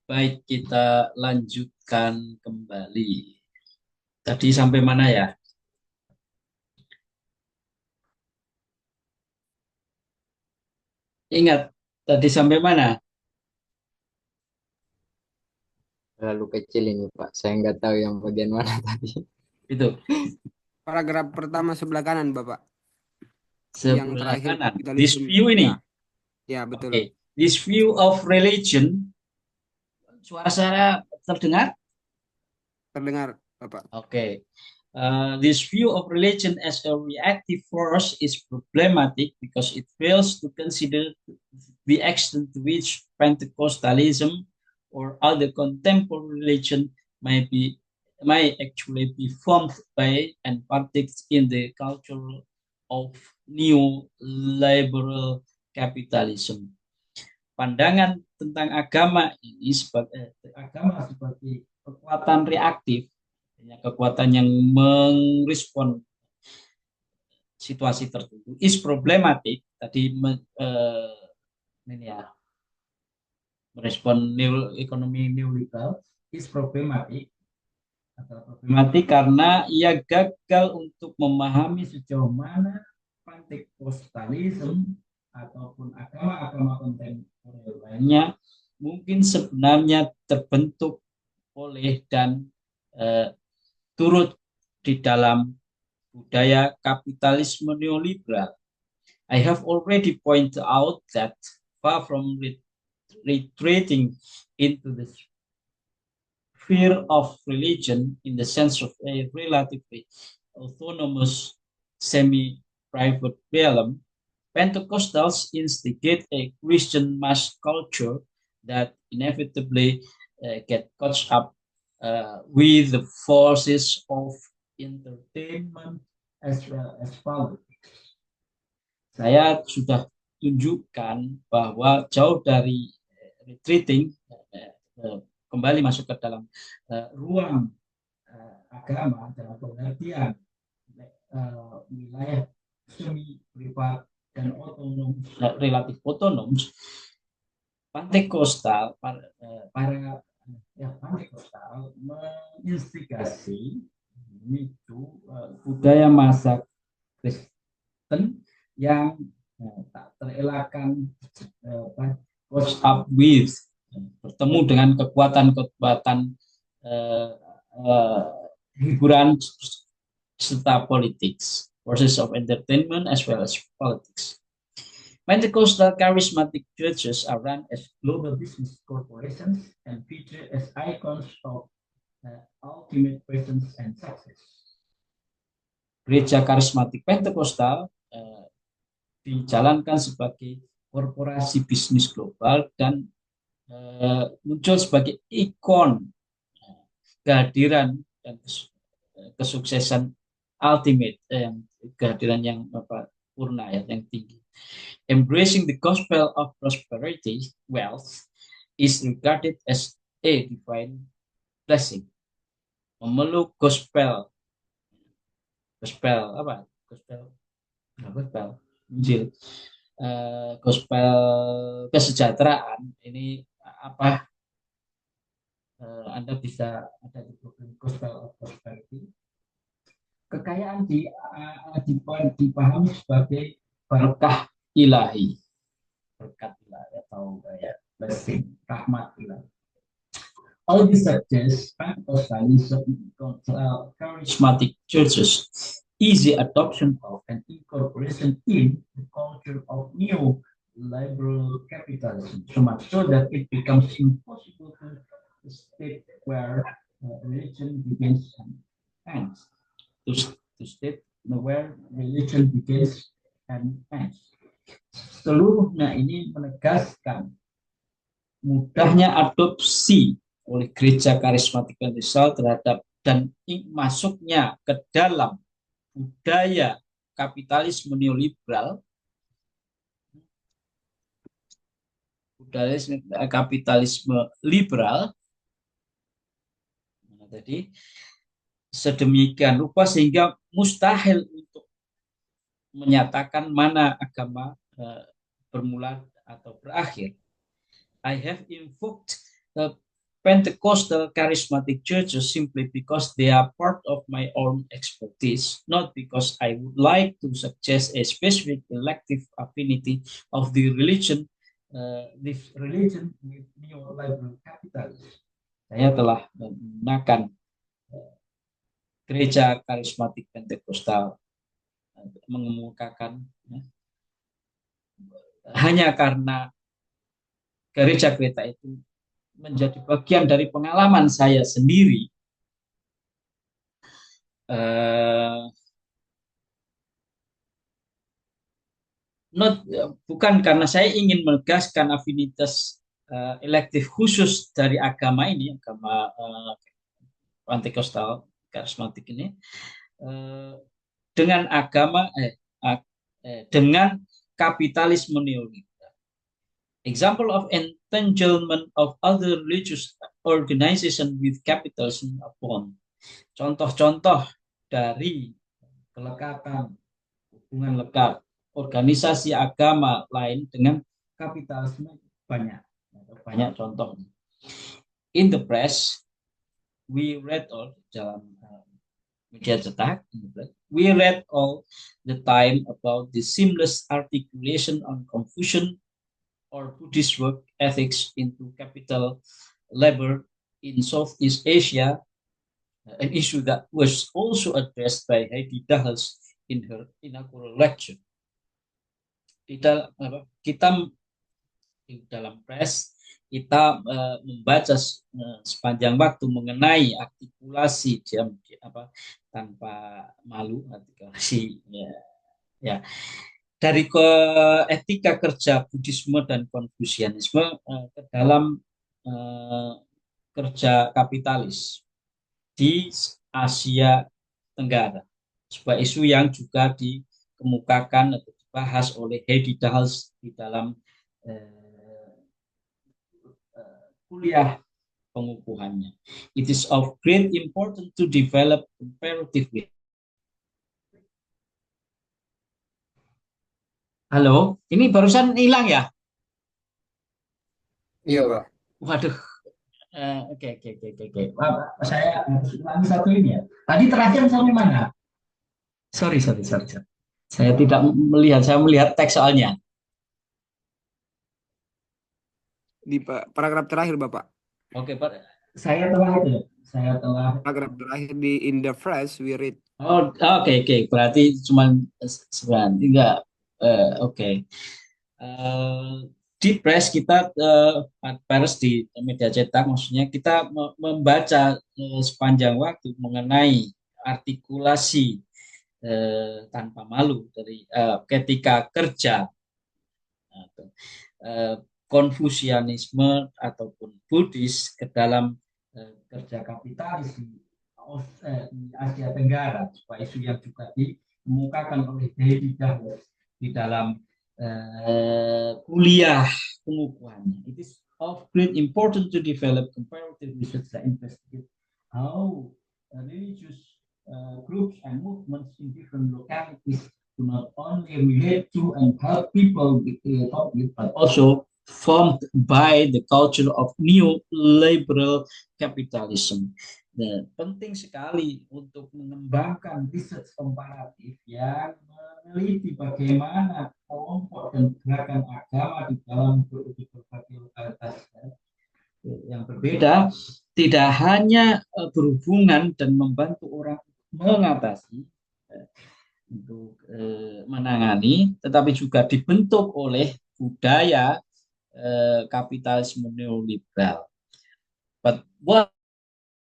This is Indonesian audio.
Baik, kita lanjutkan kembali. Tadi sampai mana ya? Ingat, tadi sampai mana? Terlalu kecil ini Pak. Saya nggak tahu yang bagian mana tadi. Itu, Paragraf pertama sebelah kanan, Bapak. Yang sebelah terakhir kanan. This kapitalisme. view Ya, ini. ya betul. Oke, this view of religion. Suara saya terdengar? Terdengar, Bapak. Oke. This view of religion as a reactive force is problematic because it fails to consider the extent to which Pentecostalism or other contemporary religion may be may actually be formed by and partakes in the culture of neoliberal capitalism. Pandangan tentang agama sebagai kekuatan reaktif, kekuatan yang merespon situasi tertentu is problematic tadi ini ya merespon ekonomi neoliberal is problematic adalah problematik karena ia gagal untuk memahami sejauh mana Pentekostalisme ataupun agama-agama kontemporer lainnya mungkin sebenarnya terbentuk oleh dan eh, turut di dalam budaya kapitalisme neoliberal. I have already pointed out that far from retreating into the sphere of religion in the sense of a relatively autonomous semi-private realm, Pentecostals instigate a Christian mass culture that inevitably get caught up with the forces of entertainment as well as politics. Saya sudah tunjukkan bahwa jauh dari retreating, kembali masuk ke dalam ruang agama dalam pengertian wilayah semi privat dan otonom, relatif otonom, Pantekostal para ya Pantekostal menginstigasi itu budaya masa Kristen yang tak terelakkan catch up with bertemu dengan kekuatan-kekuatan uh, uh, hiburan serta politics, forces of entertainment as well as politics. Pentecostal charismatic churches are run as global business corporations and feature as icons of ultimate presence and success. Gereja karismatik Pentekostal dijalankan sebagai korporasi bisnis global dan muncul sebagai ikon kehadiran dan kesuksesan ultimate, kehadiran yang purna ya, yang tinggi. Embracing the gospel of prosperity, wealth, is regarded as a divine blessing. Memeluk gospel, gospel apa? Gospel, Injil, gospel kesejahteraan ini apa? Anda bisa ada di program Gospel of Prosperity. Kekayaan dipahami sebagai berkah ilahi, berkat ilahi atau ya, blessing, rahmat ilahi. All these suggests Pentecostalism, charismatic churches, easy adoption of and incorporation in the culture of new liberal capitalism, so much so that it becomes impossible to state where religion begins and ends. To state where religion begins and ends. Seluruhnya ini menegaskan mudahnya adopsi oleh gereja karismatik Pentecostal terhadap dan masuknya ke dalam budaya kapitalisme neoliberal, budaya kapitalisme liberal tadi sedemikian rupa sehingga mustahil untuk menyatakan mana agama bermula atau berakhir. I have invoked Pentecostal charismatic churches simply because they are part of my own expertise, not because I would like to suggest a specific elective affinity of the religion, this religion with neoliberal capitalism. Saya telah menggunakan gereja karismatik Pentekostal mengemukakan hanya karena gereja itu menjadi bagian dari pengalaman saya sendiri, bukan karena saya ingin menegaskan afinitas elektif khusus dari agama ini, agama Pentekostal karismatik ini, dengan dengan kapitalisme neoliberal. Example of entanglement of other religious organization with capitalism upon. Contoh-contoh dari kelekatan, hubungan lekat organisasi agama lain dengan kapitalisme banyak contohnya. In the press, we read all dalam media cetak, we read all the time about the seamless articulation on Confucian or Buddhist work ethics into capital labor in Southeast Asia, an issue that was also addressed by Heidi Dahls in her inaugural lecture. Di dalam press kita membaca sepanjang waktu mengenai artikulasi tanpa malu, artikulasi ya dari etika kerja Buddhisme dan Konfusianisme ke dalam kerja kapitalis di Asia Tenggara, sebuah isu yang juga dikemukakan atau dibahas oleh Heidi Dahls di dalam kuliah pengukuhannya. It is of great importance to develop comparatively. Halo, ini barusan hilang ya? Iya, Pak. Waduh. Oke. Saya ulangi satu ini ya. Tadi terakhir sampai mana? Sorry. Saya tidak melihat, saya melihat teks soalnya. Di paragraf terakhir, Bapak. Oke, Pak. Saya telah paragraf terakhir di in the press we read. Oke. Berarti cuma sebentar. Enggak. Oke. Di press kita pers di media cetak, maksudnya kita membaca sepanjang waktu mengenai artikulasi tanpa malu dari ketika kerja Konfusianisme ataupun Buddhis ke dalam kerja kapitalis di Asia Tenggara, sebuah isu yang juga dikemukakan oleh Heidi Dahls di dalam kuliah pengukuhannya. It is of great importance to develop comparative research that investigate how religious groups and movements in different localities do not only relate to and help people with conflict, but also formed by the culture of neoliberal capitalism. Nah, penting sekali untuk mengembangkan riset komparatif yang meneliti bagaimana kelompok dan gerakan agama di dalam berbagai lokalitas yang berbeda tidak hanya berhubungan dan membantu orang mengatasi untuk menangani, tetapi juga dibentuk oleh budaya kapitalisme neoliberal. But what